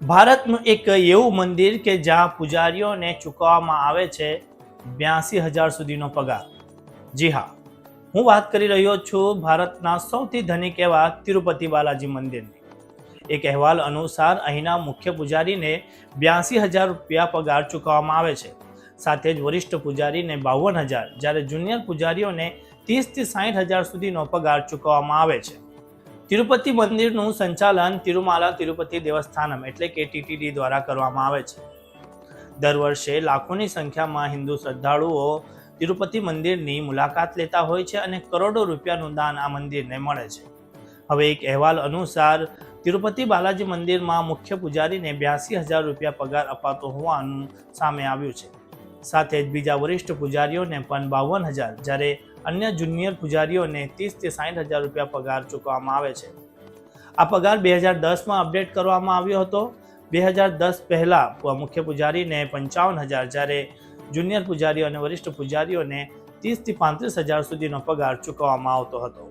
ભારતનું એક એવું મંદિર કે જ્યાં પૂજારીઓને ચૂકવવામાં આવે છે 82,000 સુધીનો પગાર। જી હા, હું વાત કરી રહ્યો છું ભારતના સૌથી ધનિક એવા તિરુપતિ બાલાજી મંદિરની। એક અહેવાલ અનુસાર અહીંના મુખ્ય પૂજારીને 82,000 રૂપિયા પગાર ચૂકવવામાં આવે છે। સાથે જ વરિષ્ઠ પૂજારીને 52,000, જ્યારે જુનિયર પૂજારીઓને 30 થી 60,000 સુધીનો પગાર ચૂકવવામાં આવે છે। તિરુપતિ મંદિરનું સંચાલન તિરુમાલા તિરુપતિ દેવસ્થાનમ એટલે કે ટીટીડી દ્વારા કરવામાં આવે છે। દર વર્ષે લાખોની સંખ્યામાં હિન્દુ શ્રદ્ધાળુઓ તિરુપતિ મંદિરની મુલાકાત લેતા હોય છે અને કરોડો રૂપિયાનું દાન આ મંદિરને મળે છે। હવે એક અહેવાલ અનુસાર તિરુપતિ બાલાજી મંદિરમાં મુખ્ય પૂજારીને 82,000 રૂપિયા પગાર અપાતો હોવાનું સામે આવ્યું છે। સાથે જ બીજા વરિષ્ઠ પૂજારીઓને પણ 52,000, જ્યારે અન્ય જુનિયર પૂજારીઓને 30 થી 60,000 રૂપિયા પગાર ચૂકવવામાં આવે છે। આ પગાર 2010માં અપડેટ કરવામાં આવ્યો હતો। 2010 પહેલા મુખ્ય પૂજારીને 55,000, જ્યારે જુનિયર પૂજારીઓ અને વરિષ્ઠ પૂજારીઓને 30 થી 35,000 સુધીનો પગાર ચૂકવવામાં આવતો હતો।